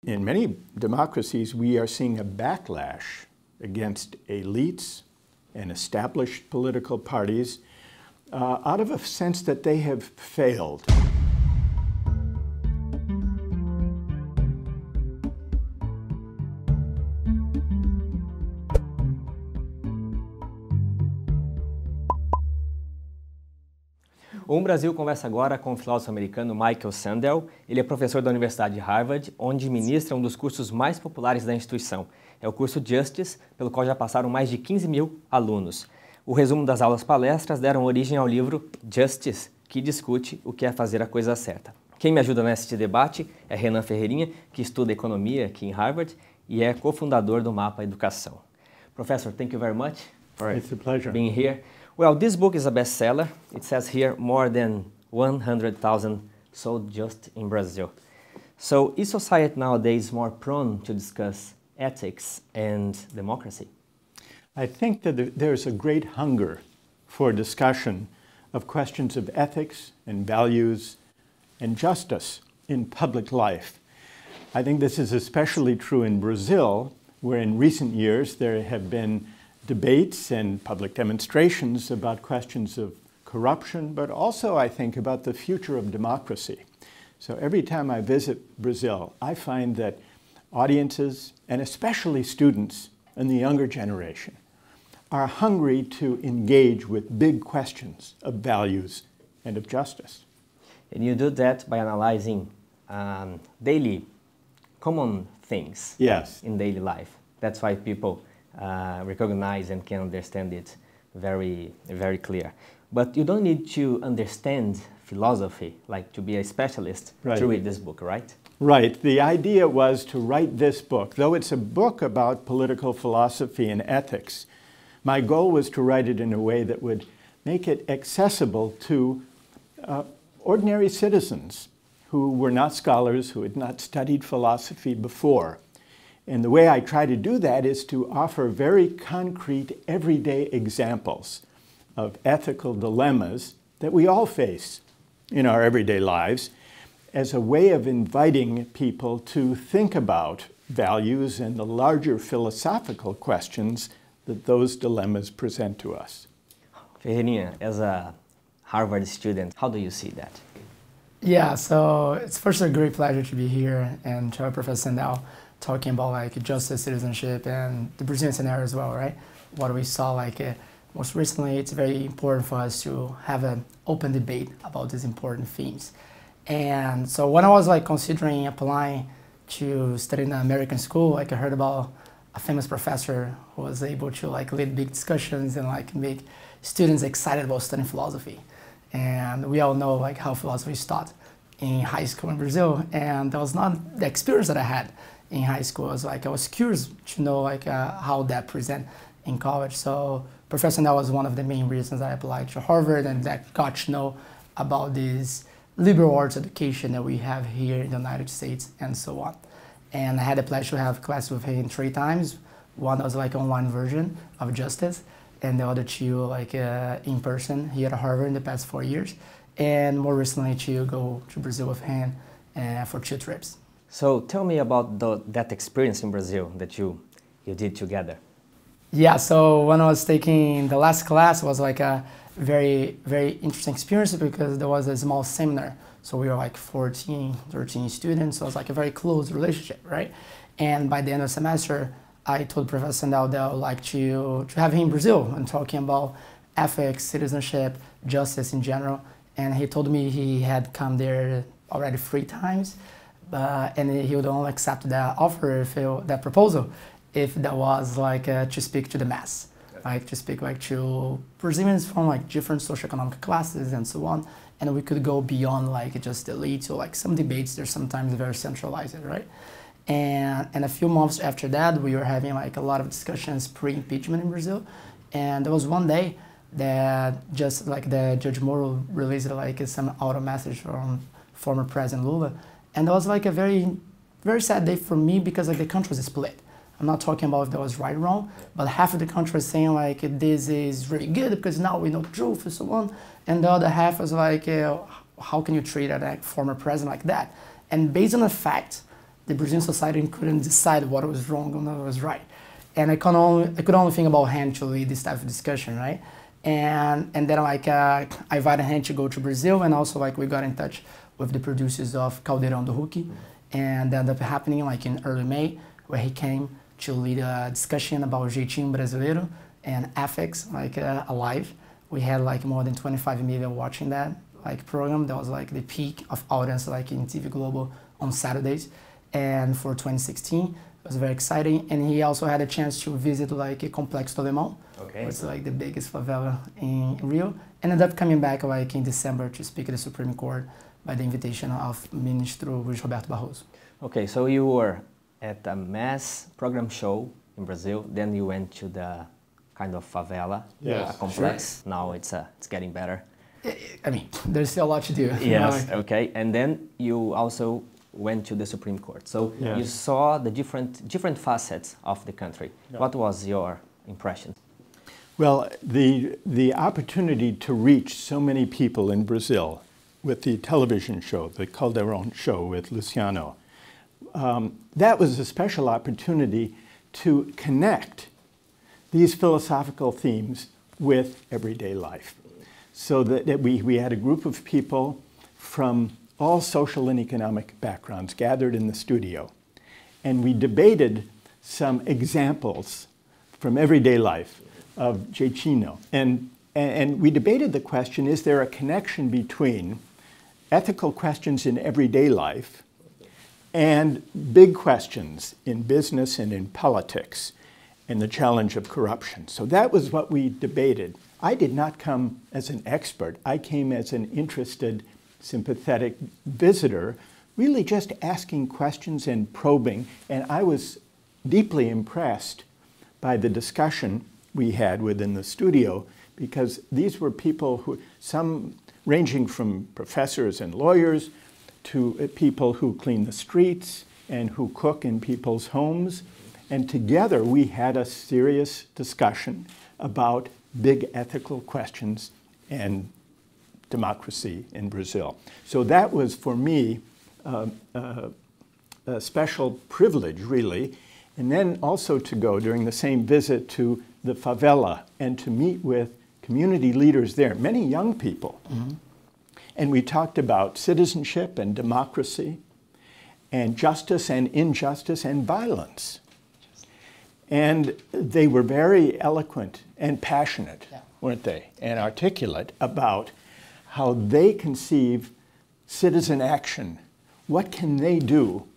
In many democracies, we are seeing a backlash against elites and established political parties out of a sense that they have failed. O Brasil conversa agora com o filósofo americano Sandel. Ele é professor da Universidade de Harvard, onde ministra um dos cursos mais populares da instituição. É o curso Justice, pelo qual já passaram mais de 15 mil alunos. O resumo das aulas palestras deram origem ao livro Justice, que discute o que é fazer a coisa certa. Quem me ajuda neste debate é Renan Ferreirinha, que estuda economia aqui em Harvard e é cofundador do Mapa Educação. Professor, thank you very much for being here. Well, this book is a bestseller. It says here more than 100,000 sold just in Brazil. So is society nowadays more prone to discuss ethics and democracy? I think that there's a great hunger for discussion of questions of ethics and values and justice in public life. I think this is especially true in Brazil, where in recent years there have been debates and public demonstrations about questions of corruption, but also, I think, about the future of democracy. So every time I visit Brazil, I find that audiences, and especially students in the younger generation, are hungry to engage with big questions of values and of justice. And you do that by analyzing daily, common things in daily life. That's why people recognize and can understand it very, very clear. But you don't need to understand philosophy, like to be a specialist, to read this book, right? Right. The idea was to write this book. Though it's a book about political philosophy and ethics, my goal was to write it in a way that would make it accessible to ordinary citizens who were not scholars, who had not studied philosophy before. And the way I try to do that is to offer very concrete, everyday examples of ethical dilemmas that we all face in our everyday lives as a way of inviting people to think about values and the larger philosophical questions that those dilemmas present to us. Ferreirinha, as a Harvard student, how do you see that? Yeah, so it's first a great pleasure to be here and to have Professor Sandel talking about like justice, citizenship, and the Brazilian scenario as well, right? What we saw most recently, it's very important for us to have an open debate about these important themes. And so when I was considering applying to study in an American school, I heard about a famous professor who was able to lead big discussions and make students excited about studying philosophy. And we all know how philosophy is taught in high school in Brazil, and that was not the experience that I had in high school. I was curious to know how that present in college. So Professor Sandel was one of the main reasons I applied to Harvard, and that got to know about this liberal arts education that we have here in the United States and so on. And I had the pleasure to have classes with him 3 times. One was online version of Justice, and the other 2 in person here at Harvard in the past 4 years. And more recently to go to Brazil with him for 2 trips. So tell me about that experience in Brazil that you did together. Yeah, so when I was taking the last class, it was a very, very interesting experience because there was a small seminar. So we were 14, 13 students, so it was a very close relationship, right? And by the end of the semester, I told Professor Sandel that I would like to have him in Brazil and talking about ethics, citizenship, justice in general. And he told me he had come there already 3 times. And he would only accept that offer, that proposal, if that was to speak to the mass, to speak to Brazilians from different socioeconomic classes and so on, and we could go beyond just the elite. So some debates, they're sometimes very centralized, right? And a few months after that, we were having a lot of discussions pre-impeachment in Brazil, and there was one day that just the Judge Moro released some auto message from former President Lula. And that was a very, very sad day for me because the country was split. I'm not talking about if that was right or wrong, but half of the country was saying this is really good because now we know the truth and so on. And the other half was how can you treat a former president like that? And based on the fact the Brazilian society couldn't decide what was wrong and what was right. And I could only think about Han to lead this type of discussion, right? And then like I invited Han to go to Brazil, and also like we got in touch with the producers of Caldeirão do Hulk, and that ended up happening like in early May, where he came to lead a discussion about jeitinho brasileiro and ethics, like alive. We had like more than 25 million watching that like program. That was like the peak of audience like in TV Global on Saturdays. And for 2016, it was very exciting. And he also had a chance to visit like a Complexo do Alemão, which is like the biggest favela in Rio. And ended up coming back like in December to speak at the Supreme Court by the invitation of Ministro Luiz Roberto Barroso. Okay, so you were at a mass program show in Brazil, then you went to the kind of favela, Yes, a complex. Sure. Now it's getting better. I mean, there's still a lot to do. Yes, okay. And then you also went to the Supreme Court. So you saw the different facets of the country. Yeah. What was your impression? Well, the opportunity to reach so many people in Brazil with the television show, the Caldeirão show with Luciano, that was a special opportunity to connect these philosophical themes with everyday life. So that we had a group of people from all social and economic backgrounds gathered in the studio, and we debated some examples from everyday life of jeitinho. And we debated the question, is there a connection between ethical questions in everyday life and big questions in business and in politics and the challenge of corruption? So that was what we debated. I did not come as an expert. I came as an interested, sympathetic visitor, really just asking questions and probing. And I was deeply impressed by the discussion we had within the studio, because these were people who, some ranging from professors and lawyers to people who clean the streets and who cook in people's homes. And together we had a serious discussion about big ethical questions and democracy in Brazil. So that was for me a special privilege, really. And then also to go during the same visit to the favela and to meet with community leaders there, many young people. Mm-hmm. And we talked about citizenship and democracy and justice and injustice and violence. And they were very eloquent and passionate, weren't they, and articulate about how they conceive citizen action. What can they do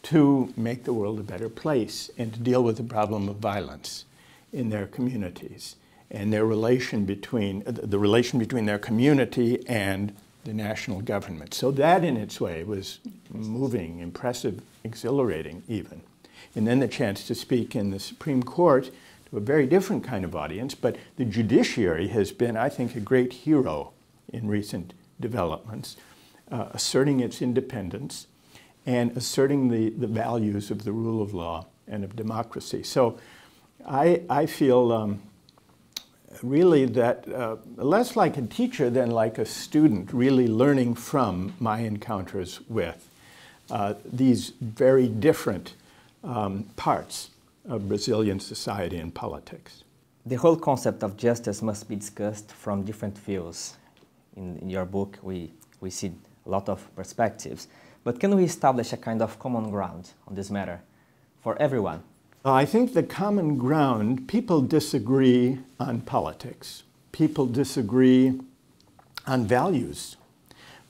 to make the world a better place and to deal with the problem of violence in their communities and their relation between, the relation between their community and the national government. So that in its way was moving, impressive, exhilarating even. And then the chance to speak in the Supreme Court to a very different kind of audience, but the judiciary has been, I think, a great hero in recent developments, asserting its independence and asserting the values of the rule of law and of democracy. So I feel really that less like a teacher than like a student, really learning from my encounters with these very different parts of Brazilian society and politics. The whole concept of justice must be discussed from different views. In your book, we see a lot of perspectives. But can we establish a kind of common ground on this matter for everyone? I think the common ground, people disagree on politics. People disagree on values.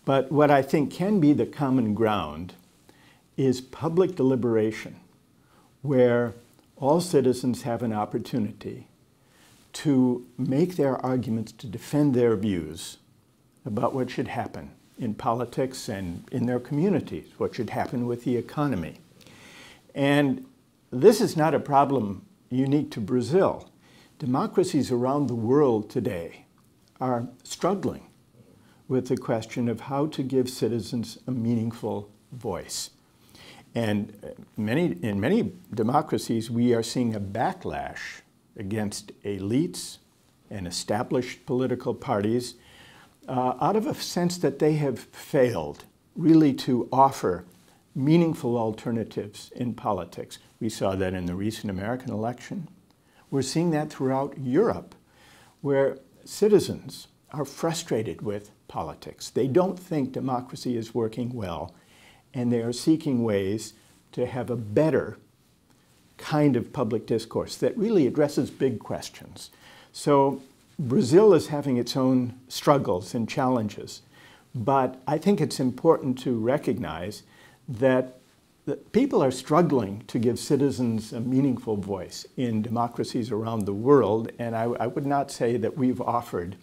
But what I think can be the common ground is public deliberation, where all citizens have an opportunity to make their arguments, to defend their views about what should happen in politics and in their communities, what should happen with the economy. And this is not a problem unique to Brazil. Democracies around the world today are struggling with the question of how to give citizens a meaningful voice. And in many democracies, we are seeing a backlash against elites and established political parties out of a sense that they have failed really to offer meaningful alternatives in politics. We saw that in the recent American election. We're seeing that throughout Europe, where citizens are frustrated with politics. They don't think democracy is working well, and they are seeking ways to have a better kind of public discourse that really addresses big questions. So Brazil is having its own struggles and challenges, but I think it's important to recognize that people are struggling to give citizens a meaningful voice in democracies around the world, and I would not say that we've offered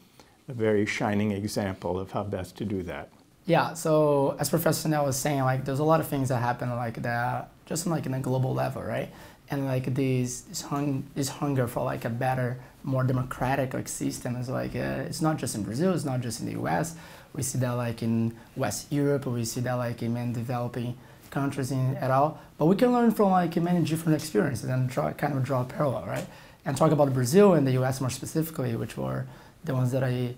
a very shining example of how best to do that. Yeah, so as Professor Sandel was saying, like there's a lot of things that happen like that, just like in a global level, right? And like this hunger for like a better, more democratic like system is like it's not just in Brazil, it's not just in the U.S. We see that like in West Europe, we see that like in many developing countries at all. But we can learn from like many different experiences and draw a parallel, right? And talk about Brazil and the U.S. more specifically, which were the ones that I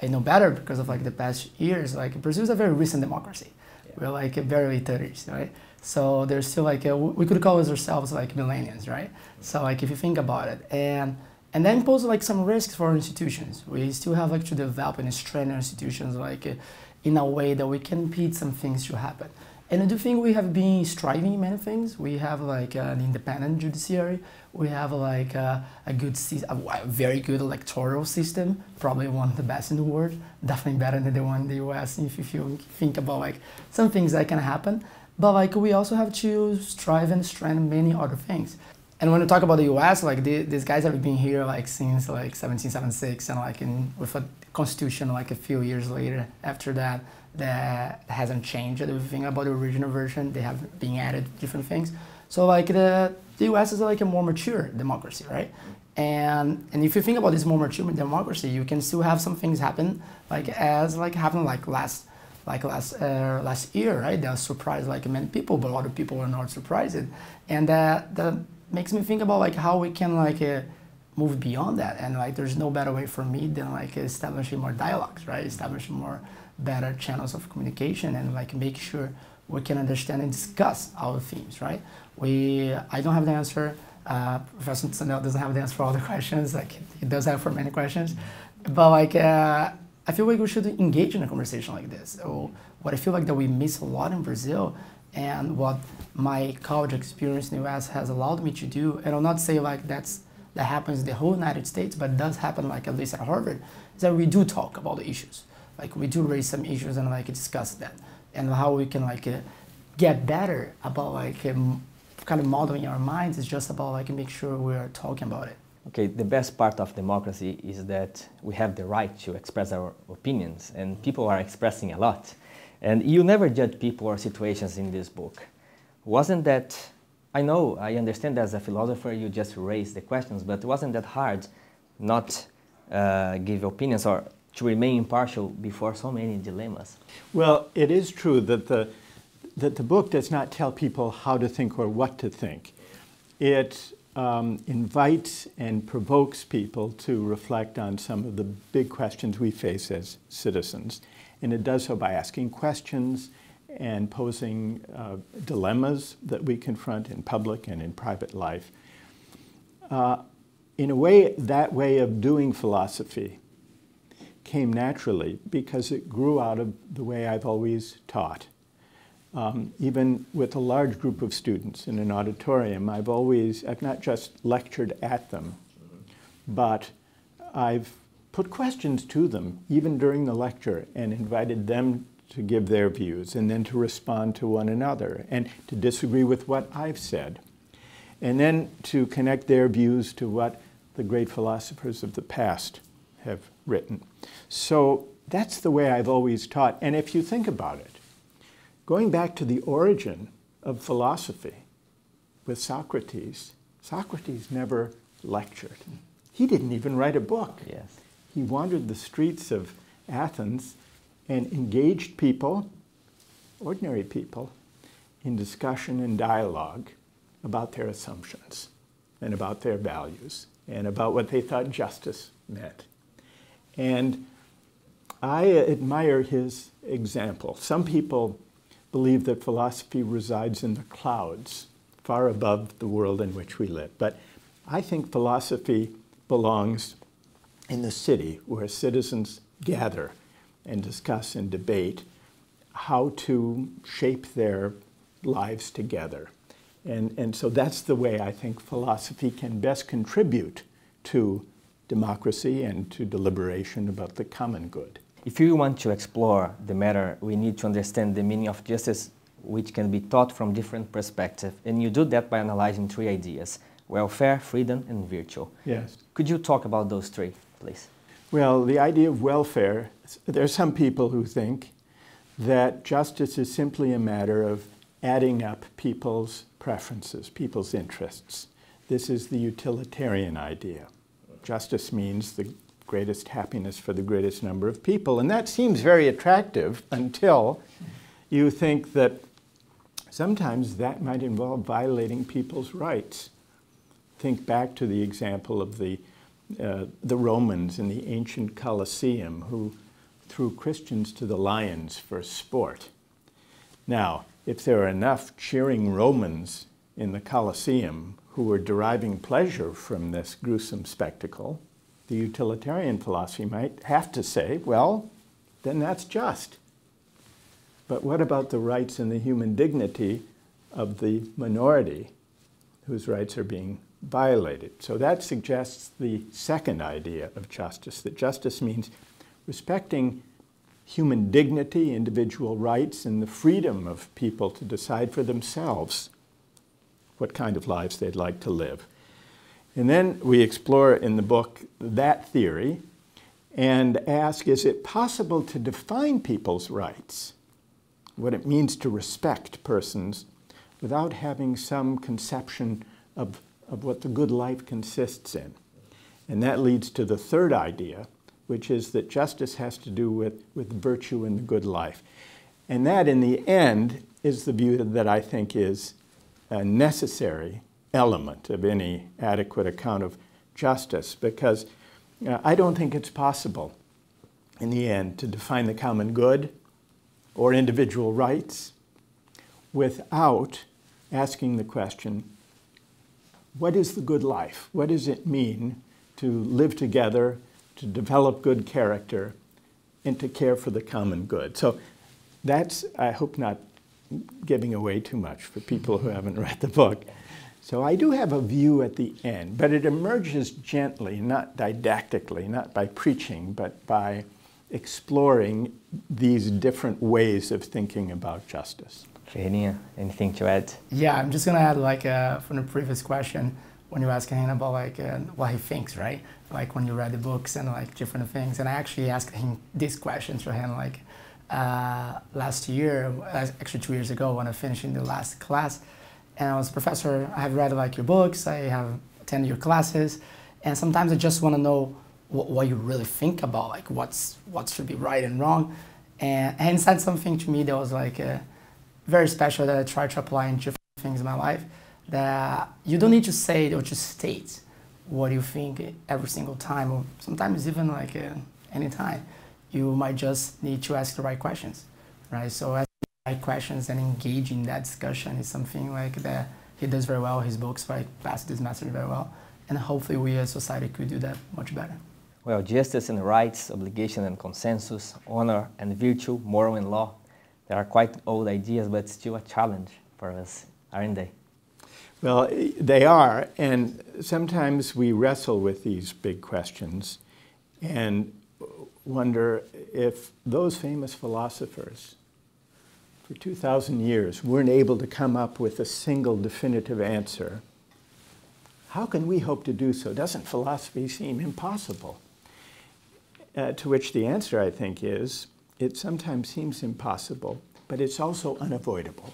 know better because of like the past years. Like Brazil is a very recent democracy. Yeah. We're like very late 30s, right? So there's still like we could call ourselves like millennials, right? So like if you think about it, and then pose like some risks for our institutions. We still have like to develop and strengthen our institutions like in a way that we can impede some things to happen. And I do think we have been striving in many things. We have like an independent judiciary. We have like a very good electoral system, probably one of the best in the world, definitely better than the one in the US if you think about like some things that can happen. But like we also have to strive and strengthen many other things. And when we talk about the US, like these guys have been here like since like 1776 and like with a constitution like a few years later after that. That hasn't changed. If you think about the original version, they have been added different things. So like the US is like a more mature democracy, right? And if you think about this more mature democracy, you can still have some things happen like as like happened like last year, right? That surprised like many people, but a lot of people were not surprised. And that makes me think about like how we can like move beyond that. And like there's no better way for me than like establishing more dialogues, right? Establishing more better channels of communication and like make sure we can understand and discuss our themes, right? I don't have the answer. Professor Sandel doesn't have the answer for all the questions. Like he does have for many questions, but like I feel like we should engage in a conversation like this. So what I feel like that we miss a lot in Brazil, and what my college experience in the US has allowed me to do, and I'll not say like that happens in the whole United States, but it does happen like at least at Harvard, is that we do talk about the issues. Like we do raise some issues and like discuss that and how we can like get better about like kind of modeling our minds is just about like make sure we're talking about it. Okay, the best part of democracy is that we have the right to express our opinions and people are expressing a lot. And you never judge people or situations in this book. Wasn't that, I understand as a philosopher you just raised the questions, but wasn't that hard not give opinions or to remain impartial before so many dilemmas? Well, it is true that the book does not tell people how to think or what to think. It invites and provokes people to reflect on some of the big questions we face as citizens. And it does so by asking questions and posing dilemmas that we confront in public and in private life. In a way, that way of doing philosophy came naturally because it grew out of the way I've always taught. Even with a large group of students in an auditorium, I've not just lectured at them, but I've put questions to them even during the lecture and invited them to give their views and then to respond to one another and to disagree with what I've said. And then to connect their views to what the great philosophers of the past have written. So that's the way I've always taught. And if you think about it, going back to the origin of philosophy with Socrates, Socrates never lectured. He didn't even write a book. Yes. He wandered the streets of Athens and engaged people, ordinary people, in discussion and dialogue about their assumptions and about their values and about what they thought justice meant. And I admire his example. Some people believe that philosophy resides in the clouds, far above the world in which we live. But I think philosophy belongs in the city, where citizens gather and discuss and debate how to shape their lives together. And so that's the way I think philosophy can best contribute to democracy and to deliberation about the common good. If you want to explore the matter, we need to understand the meaning of justice, which can be taught from different perspectives. And you do that by analyzing three ideas: welfare, freedom, and virtue. Yes. Could you talk about those three, please? Well, the idea of welfare, there are some people who think that justice is simply a matter of adding up people's preferences, people's interests. This is the utilitarian idea. Justice means the greatest happiness for the greatest number of people. And that seems very attractive until you think that sometimes that might involve violating people's rights. Think back to the example of the Romans in the ancient Colosseum who threw Christians to the lions for sport. Now, if there are enough cheering Romans in the Colosseum who were deriving pleasure from this gruesome spectacle, the utilitarian philosophy might have to say, well, then that's just. But what about the rights and the human dignity of the minority whose rights are being violated? So that suggests the second idea of justice, that justice means respecting human dignity, individual rights, and the freedom of people to decide for themselves what kind of lives they'd like to live. And then we explore in the book that theory and ask, is it possible to define people's rights, what it means to respect persons, without having some conception of what the good life consists in? And that leads to the third idea, which is that justice has to do with virtue and the good life. And that, in the end, is the view that I think is a necessary element of any adequate account of justice, because I don't think it's possible, in the end, to define the common good or individual rights without asking the question, what is the good life? What does it mean to live together, to develop good character, and to care for the common good? So that's, I hope, not giving away too much for people who haven't read the book. So I do have a view at the end, but it emerges gently, not didactically, not by preaching, but by exploring these different ways of thinking about justice. Ferreirinha, anything to add? Yeah, I'm just gonna add, like, from the previous question, when you ask him about, like, what he thinks, right? Like, when you read the books and, like, different things. And I actually asked him this question to him, like, last year, actually 2 years ago, when I finished in the last class. And I was, professor, I have read, like, your books, I have attended your classes, and sometimes I just want to know what you really think about, like, what should be right and wrong. And he said something to me that was, like, very special, that I try to apply in different things in my life, that you don't need to say or to state what you think every single time, or sometimes even, like, any time. You might just need to ask the right questions, right? So asking the right questions and engaging in that discussion is something, like, that he does very well. His books, like, pass this message very well. And hopefully we as society could do that much better. Well, justice and rights, obligation and consensus, honor and virtue, moral and law, they are quite old ideas, but still a challenge for us, aren't they? Well, they are, and sometimes we wrestle with these big questions and wonder if those famous philosophers for 2,000 years weren't able to come up with a single definitive answer. How can we hope to do so? Doesn't philosophy seem impossible? To which the answer, I think, is it sometimes seems impossible, but it's also unavoidable,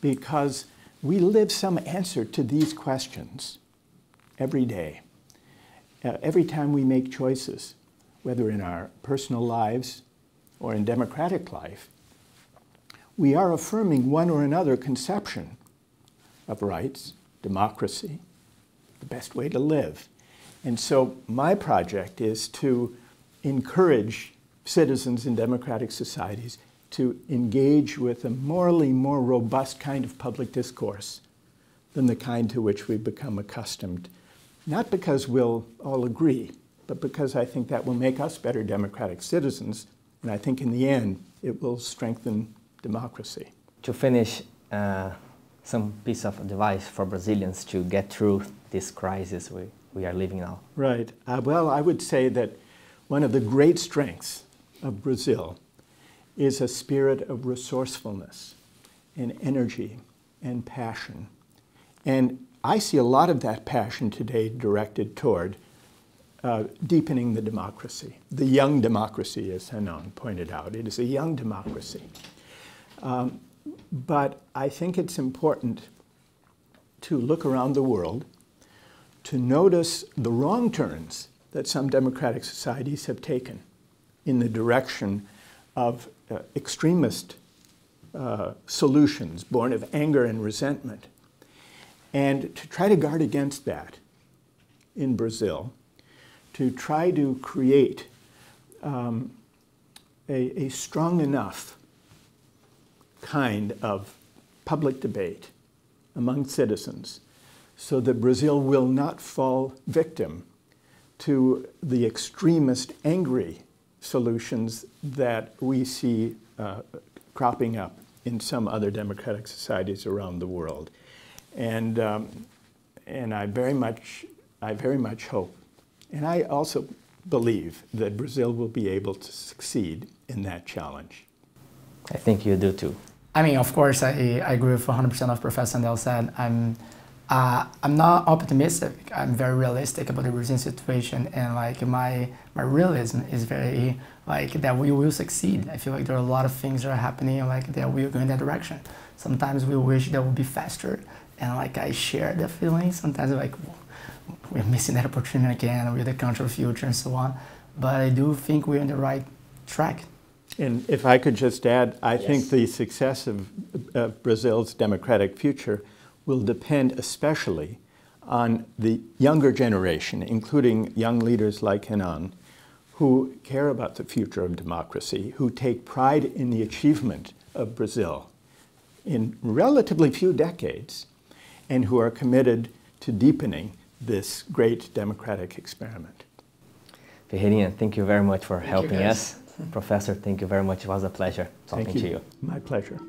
because we live some answer to these questions every day. Every time we make choices, whether in our personal lives or in democratic life, we are affirming one or another conception of rights, democracy, the best way to live. And so my project is to encourage citizens in democratic societies to engage with a morally more robust kind of public discourse than the kind to which we've become accustomed. Not because we'll all agree, but because I think that will make us better democratic citizens, and I think in the end it will strengthen democracy. To finish, some piece of advice for Brazilians to get through this crisis we are living now. Right. Well, I would say that one of the great strengths of Brazil is a spirit of resourcefulness and energy and passion. And I see a lot of that passion today directed toward deepening the democracy, the young democracy, as Renan pointed out. It is a young democracy. But I think it's important to look around the world to notice the wrong turns that some democratic societies have taken in the direction of extremist solutions born of anger and resentment. And to try to guard against that in Brazil, to try to create a strong enough kind of public debate among citizens so that Brazil will not fall victim to the extremist, angry solutions that we see cropping up in some other democratic societies around the world. And I very much hope, and I also believe that Brazil will be able to succeed in that challenge. I think you do too. I mean, of course, I agree with 100% of Professor Sandel said. I'm not optimistic. I'm very realistic about the Brazilian situation, and like my realism is very like that we will succeed. I feel like there are a lot of things that are happening like that we are going that direction. Sometimes we wish that would be faster, and like I share the feeling. Sometimes like we're missing that opportunity again with the country of future and so on. But I do think we're on the right track. And if I could just add, I think the success of Brazil's democratic future will depend especially on the younger generation, including young leaders like Renan, who care about the future of democracy, who take pride in the achievement of Brazil in relatively few decades, and who are committed to deepening this great democratic experiment. Ferreirinha, thank you very much for helping us. Professor, thank you very much. It was a pleasure talking to you. My pleasure.